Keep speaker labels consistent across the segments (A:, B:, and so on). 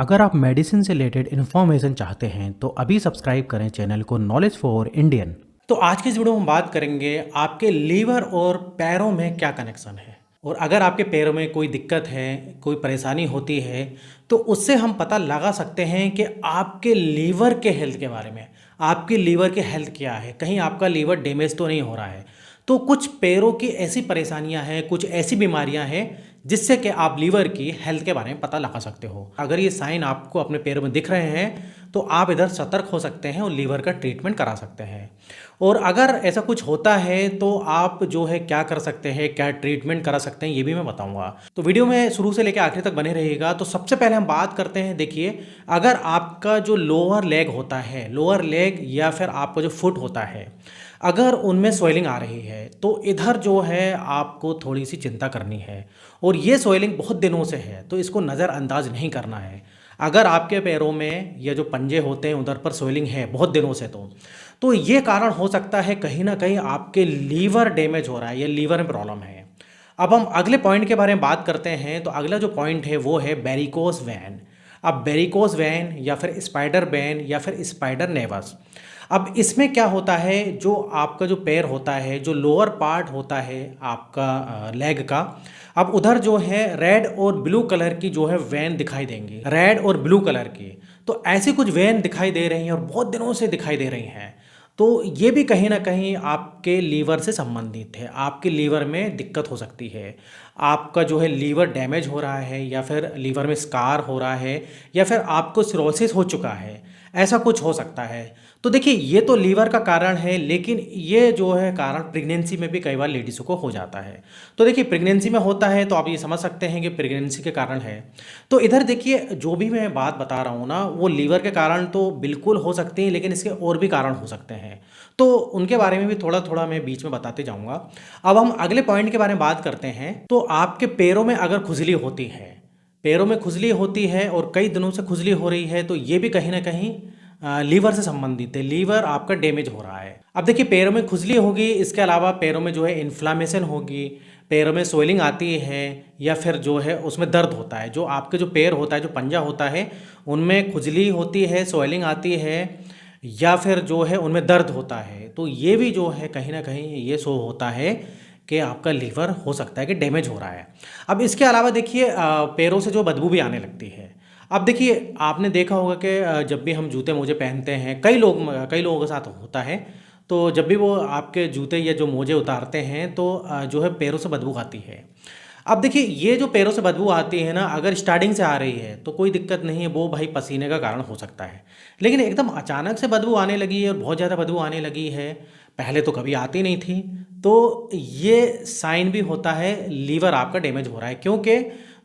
A: अगर आप मेडिसिन से रिलेटेड इन्फॉर्मेशन चाहते हैं तो अभी सब्सक्राइब करें चैनल को नॉलेज फॉर इंडियन। तो आज की इस वीडियो में हम बात करेंगे आपके लीवर और पैरों में क्या कनेक्शन है, और अगर आपके पैरों में कोई दिक्कत है, कोई परेशानी होती है, तो उससे हम पता लगा सकते हैं कि आपके लीवर के हेल्थ के बारे में। आपकी लीवर की हेल्थ क्या है, कहीं आपका लीवर डैमेज तो नहीं हो रहा है। तो कुछ पैरों की ऐसी परेशानियां हैं, कुछ ऐसी बीमारियां हैं जिससे कि आप लीवर की हेल्थ के बारे में पता लगा सकते हो। अगर ये साइन आपको अपने पैरों में दिख रहे हैं तो आप इधर सतर्क हो सकते हैं और लीवर का ट्रीटमेंट करा सकते हैं। और अगर ऐसा कुछ होता है तो आप जो है क्या कर सकते हैं, क्या ट्रीटमेंट करा सकते हैं, ये भी मैं बताऊंगा। तो वीडियो में शुरू से लेकर आखिर तक बने रहिएगा। तो सबसे पहले हम बात करते हैं, देखिए, अगर आपका जो लोअर लेग होता है, लोअर लेग या फिर आपका जो फुट होता है, अगर उनमें स्वेलिंग आ रही है तो इधर जो है आपको थोड़ी सी चिंता करनी है। और ये स्वेलिंग बहुत दिनों से है तो इसको नज़रअंदाज नहीं करना है। अगर आपके पैरों में या जो पंजे होते हैं उधर पर स्वेलिंग है बहुत दिनों से, तो ये कारण हो सकता है कहीं ना कहीं आपके लीवर डैमेज हो रहा है या लीवर में प्रॉब्लम है। अब हम अगले पॉइंट के बारे में बात करते हैं। तो अगला जो पॉइंट है वो है वेरिकोस वेन। अब वेरिकोस वेन या फिर स्पाइडर वेन या फिर स्पाइडर नेवस। अब इसमें क्या होता है, जो आपका जो पैर होता है, जो लोअर पार्ट होता है आपका लेग का, अब उधर जो है रेड और ब्लू कलर की जो है वेन दिखाई देंगी, रेड और ब्लू कलर की। तो ऐसी कुछ वेन दिखाई दे रही हैं और बहुत दिनों से दिखाई दे रही हैं। तो ये भी कहीं ना कहीं आपके लीवर से संबंधित है, आपके लीवर में दिक्कत हो सकती है। आपका जो है लीवर डैमेज हो रहा है या फिर लीवर में स्कार हो रहा है या फिर आपको सिरोसिस हो चुका है, ऐसा कुछ हो सकता है। तो देखिए, ये तो लीवर का कारण है, लेकिन ये जो है कारण प्रेगनेंसी में भी कई बार लेडीज़ों को हो जाता है। तो देखिए, प्रेगनेंसी में होता है तो आप ये समझ सकते हैं कि प्रेगनेंसी के कारण है। तो इधर देखिए, जो भी मैं बात बता रहा हूँ ना, वो लीवर के कारण तो बिल्कुल हो सकते हैं, लेकिन इसके और भी कारण हो सकते हैं। तो उनके बारे में भी थोड़ा थोड़ा मैं बीच में बताते जाऊँगा। अब हम अगले पॉइंट के बारे में बात करते हैं। तो आपके पैरों में अगर खुजली होती है, पैरों में खुजली होती है और कई दिनों से खुजली हो रही है, तो ये भी कहीं ना कहीं लीवर से संबंधित है, लीवर आपका डैमेज हो रहा है। अब देखिए, पैरों में खुजली होगी, इसके अलावा पैरों में जो है इन्फ्लामेशन होगी, पैरों में स्वेलिंग आती है, या फिर जो है उसमें दर्द होता है। जो आपके जो पैर होता है, जो पंजा होता है, उनमें खुजली होती है, स्वेलिंग आती है, या फिर जो है उनमें दर्द होता है। तो ये भी जो है कहीं ना कहीं ये शो होता है कि आपका लीवर हो सकता है कि डैमेज हो रहा है। अब इसके अलावा देखिए, पैरों से जो बदबू भी आने लगती है। अब देखिए, आपने देखा होगा कि जब भी हम जूते मोजे पहनते हैं, कई लोगों के साथ होता है, तो जब भी वो आपके जूते या जो मोजे उतारते हैं तो जो है पैरों से बदबू आती है। अब देखिए, ये जो पैरों से बदबू आती है ना, अगर स्टार्टिंग से आ रही है तो कोई दिक्कत नहीं है, वो भाई पसीने का कारण हो सकता है। लेकिन एकदम अचानक से बदबू आने लगी है और बहुत ज़्यादा बदबू आने लगी है, पहले तो कभी आती नहीं थी, तो ये साइन भी होता है लीवर आपका डैमेज हो रहा है। क्योंकि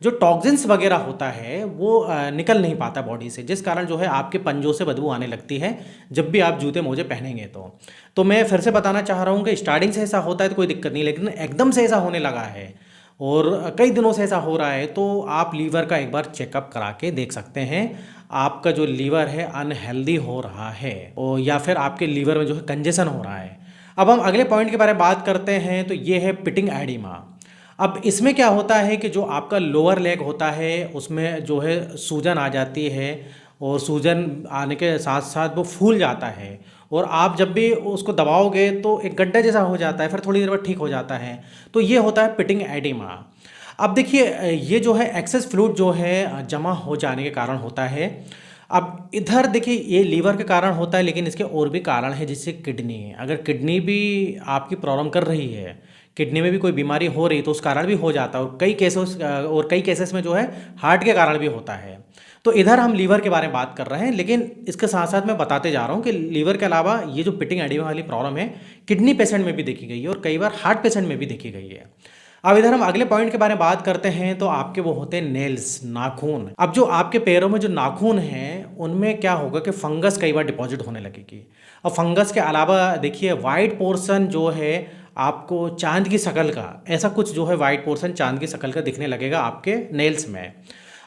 A: जो टॉक्सिन्स वगैरह होता है वो निकल नहीं पाता बॉडी से, जिस कारण जो है आपके पंजों से बदबू आने लगती है जब भी आप जूते मोजे पहनेंगे। तो मैं फिर से बताना चाह रहा हूँ कि स्टार्टिंग से ऐसा होता है तो कोई दिक्कत नहीं, लेकिन एकदम से ऐसा होने लगा है और कई दिनों से ऐसा हो रहा है, तो आप लीवर का एक बार चेकअप करा के देख सकते हैं। आपका जो लीवर है अनहेल्दी हो रहा है, और या फिर आपके लीवर में जो है कंजेशन हो रहा है। अब हम अगले पॉइंट के बारे में बात करते हैं। तो ये है पिटिंग एडिमा। अब इसमें क्या होता है कि जो आपका लोअर लेग होता है उसमें जो है सूजन आ जाती है, और सूजन आने के साथ साथ वो फूल जाता है, और आप जब भी उसको दबाओगे तो एक गड्ढा जैसा हो जाता है, फिर थोड़ी देर बाद ठीक हो जाता है। तो ये होता है पिटिंग एडिमा। अब देखिए, ये जो है एक्सेस फ्लूइड जो है जमा हो जाने के कारण होता है। अब इधर देखिए, ये लीवर के कारण होता है, लेकिन इसके और भी कारण है, जिससे किडनी है। अगर किडनी भी आपकी प्रॉब्लम कर रही है, किडनी में भी कोई बीमारी हो रही है, तो उस कारण भी हो जाता है। और कई केसेस में जो है हार्ट के कारण भी होता है। तो इधर हम लीवर के बारे में बात कर रहे हैं, लेकिन इसके साथ साथ मैं बताते जा रहा हूँ कि लीवर के अलावा ये जो पिटिंग एडिमा वाली प्रॉब्लम है, किडनी पेशेंट में भी देखी गई है और कई बार हार्ट पेशेंट में भी देखी गई है। अब इधर हम अगले पॉइंट के बारे में बात करते हैं। तो आपके वो होते हैं नेल्स, नाखून। अब जो आपके पैरों में जो नाखून हैं उनमें क्या होगा कि फंगस कई बार डिपॉजिट होने लगेगी। और फंगस के अलावा देखिए, वाइट पोर्शन जो है आपको चांद की शक्ल का, ऐसा कुछ जो है वाइट पोर्शन चांद की शक्ल का दिखने लगेगा आपके नेल्स में।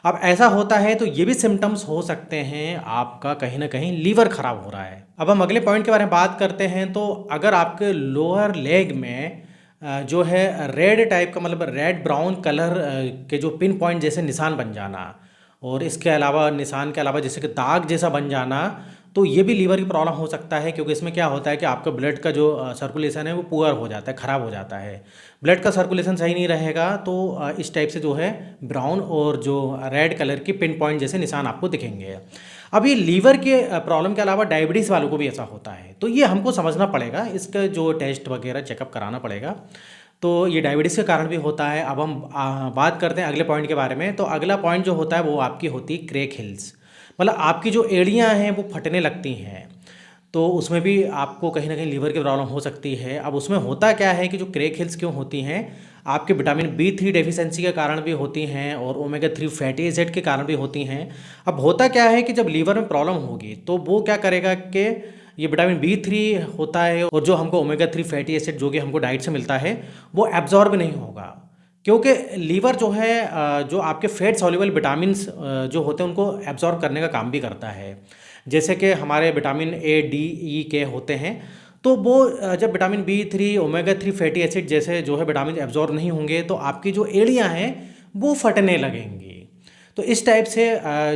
A: अब ऐसा होता है तो ये भी सिम्टम्स हो सकते हैं आपका कहीं ना कहीं लीवर खराब हो रहा है। अब हम अगले पॉइंट के बारे में बात करते हैं। तो अगर आपके लोअर लेग में जो है रेड टाइप का, मतलब रेड ब्राउन कलर के जो पिन पॉइंट जैसे निशान बन जाना, और इसके अलावा निशान के अलावा जैसे कि दाग जैसा बन जाना, तो ये भी लीवर की प्रॉब्लम हो सकता है, क्योंकि इसमें क्या होता है कि आपका ब्लड का जो सर्कुलेशन है वो पुअर हो जाता है, ख़राब हो जाता है। ब्लड का सर्कुलेशन सही नहीं रहेगा तो इस टाइप से जो है ब्राउन और जो रेड कलर की पिन पॉइंट जैसे निशान आपको दिखेंगे। अब ये लीवर के प्रॉब्लम के अलावा डायबिटीज़ वालों को भी ऐसा होता है, तो ये हमको समझना पड़ेगा, इसका जो टेस्ट वगैरह चेकअप कराना पड़ेगा। तो ये डायबिटीज़ के कारण भी होता है। अब हम बात करते हैं अगले पॉइंट के बारे में। तो अगला पॉइंट जो होता है वो आपकी होती है क्रैक हिल्स, मतलब आपकी जो एड़ियाँ हैं वो फटने लगती हैं, तो उसमें भी आपको कहीं ना कहीं लीवर की प्रॉब्लम हो सकती है। अब उसमें होता क्या है कि जो क्रैक हिल्स क्यों होती हैं, आपके विटामिन B3 डेफिशिएंसी के कारण भी होती हैं और ओमेगा 3 फैटी एसिड के कारण भी होती हैं। अब होता क्या है कि जब लीवर में प्रॉब्लम होगी तो वो क्या करेगा कि ये विटामिन B3 होता है और जो हमको ओमेगा 3 फैटी एसिड जो कि हमको डाइट से मिलता है वो एब्जॉर्ब नहीं होगा, क्योंकि लीवर जो है जो आपके फैट सॉल्युबल विटामिन्स जो होते हैं उनको एब्जॉर्ब करने का काम भी करता है। जैसे कि हमारे विटामिन A, D, E के होते हैं, तो वो जब vitamin B3 omega 3 fatty acid जैसे जो है विटामिन एब्जॉर्ब नहीं होंगे तो आपकी जो एड़ियाँ हैं वो फटने लगेंगी। तो इस टाइप से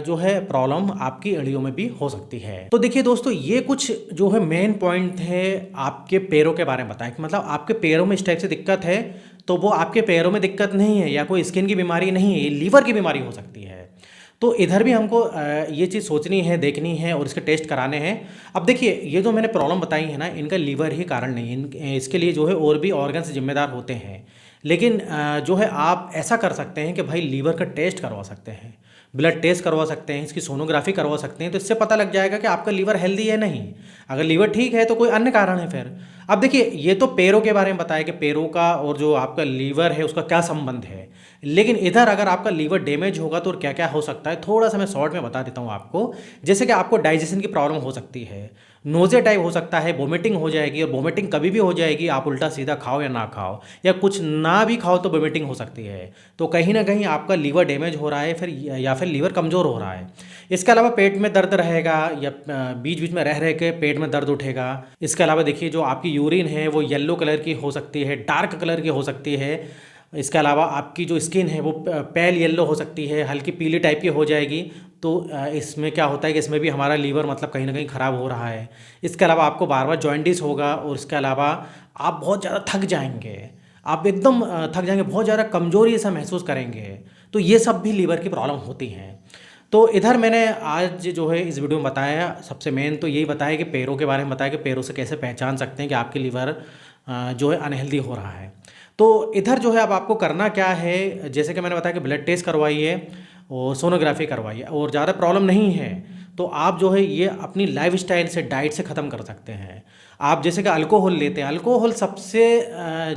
A: जो है प्रॉब्लम आपकी एड़ियों में भी हो सकती है। तो देखिए दोस्तों, ये कुछ जो है मेन पॉइंट है आपके पैरों के बारे में बताएं कि मतलब आपके पैरों में इस टाइप से दिक्कत है तो वो आपके पैरों में दिक्कत नहीं है या कोई स्किन की बीमारी नहीं है, ये लीवर की बीमारी हो सकती है। तो इधर भी हमको ये चीज़ सोचनी है, देखनी है और इसके टेस्ट कराने हैं। अब देखिए, ये जो मैंने प्रॉब्लम बताई है ना, इनका लीवर ही कारण नहीं है, इसके लिए जो है और भी ऑर्गन्स जिम्मेदार होते हैं। लेकिन जो है आप ऐसा कर सकते हैं कि भाई लीवर का टेस्ट करवा सकते हैं, ब्लड टेस्ट करवा सकते हैं, इसकी सोनोग्राफी करवा सकते हैं, तो इससे पता लग जाएगा कि आपका लीवर हेल्दी है नहीं। अगर लीवर ठीक है तो कोई अन्य कारण है फिर। अब देखिए, ये तो पैरों के बारे में बताया कि पैरों का और जो आपका लीवर है उसका क्या संबंध है, लेकिन इधर अगर आपका लीवर डैमेज होगा तो क्या क्या हो सकता है, थोड़ा सा मैं शॉर्ट में बता देता हूँ आपको। जैसे कि आपको डाइजेशन की प्रॉब्लम हो सकती है, नोज़े टाइप हो सकता है, वोमिटिंग हो जाएगी, और वोमिटिंग कभी भी हो जाएगी, आप उल्टा सीधा खाओ या ना खाओ या कुछ ना भी खाओ तो वोमिटिंग हो सकती है। तो कहीं ना कहीं आपका लीवर डैमेज हो रहा है फिर, या फिर लीवर कमज़ोर हो रहा है। इसके अलावा पेट में दर्द रहेगा या बीच बीच में रह रह के पेट में दर्द उठेगा। इसके अलावा देखिए, जो आपकी यूरिन है वो येलो कलर की हो सकती है, डार्क कलर की हो सकती है। इसके अलावा आपकी जो स्किन है वो पेल येलो हो सकती है, हल्की पीली टाइप की हो जाएगी। तो इसमें क्या होता है कि इसमें भी हमारा लीवर मतलब कहीं ना कहीं ख़राब हो रहा है। इसके अलावा आपको बार बार जॉइंटिस होगा, और इसके अलावा आप बहुत ज़्यादा थक जाएंगे, आप एकदम थक जाएंगे, बहुत ज़्यादा कमज़ोरी ऐसा महसूस करेंगे। तो ये सब भी लीवर की प्रॉब्लम होती हैं। तो इधर मैंने आज जो है इस वीडियो में बताया, सबसे मेन तो यही बताया कि पैरों के बारे में बताया कि पैरों से कैसे पहचान सकते हैं कि आपके लीवर जो है अनहेल्दी हो रहा है। तो इधर जो है अब आपको करना क्या है, जैसे कि मैंने बताया कि ब्लड टेस्ट करवाइए और सोनोग्राफी करवाइए, और ज़्यादा प्रॉब्लम नहीं है तो आप जो है ये अपनी लाइफस्टाइल से, डाइट से ख़त्म कर सकते हैं। आप जैसे कि अल्कोहल लेते हैं, अल्कोहल सबसे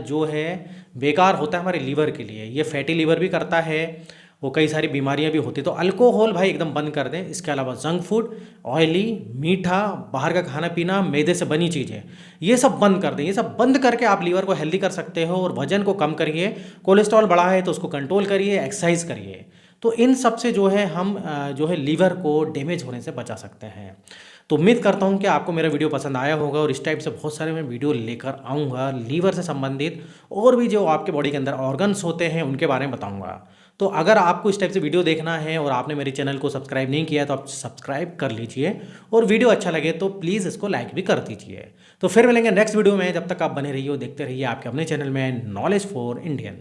A: जो है बेकार होता है हमारे लीवर के लिए, ये फैटी लीवर भी करता है, वो कई सारी बीमारियां भी होती है। तो अल्कोहल भाई एकदम बंद कर दें। इसके अलावा जंक फूड, ऑयली, मीठा, बाहर का खाना पीना, मैदे से बनी चीज़ें, ये सब बंद कर दें। ये सब बंद करके आप लीवर को हेल्दी कर सकते हो और वजन को कम करिए। कोलेस्ट्रॉल बढ़ा है तो उसको कंट्रोल करिए, एक्सरसाइज करिए। तो इन सब से जो है हम जो है लीवर को डैमेज होने से बचा सकते हैं। तो उम्मीद करता हूँ कि आपको मेरा वीडियो पसंद आया होगा, और इस टाइप से बहुत सारे मैं वीडियो लेकर आऊँगा लीवर से संबंधित, और भी जो आपके बॉडी के अंदर ऑर्गन्स होते हैं उनके बारे में बताऊँगा। तो अगर आपको इस टाइप से वीडियो देखना है और आपने मेरे चैनल को सब्सक्राइब नहीं किया है तो आप सब्सक्राइब कर लीजिए, और वीडियो अच्छा लगे तो प्लीज़ इसको लाइक भी कर दीजिए। तो फिर मिलेंगे नेक्स्ट वीडियो में, जब तक आप बने रहिए, देखते रहिए आपके अपने चैनल में नॉलेज फॉर इंडियन।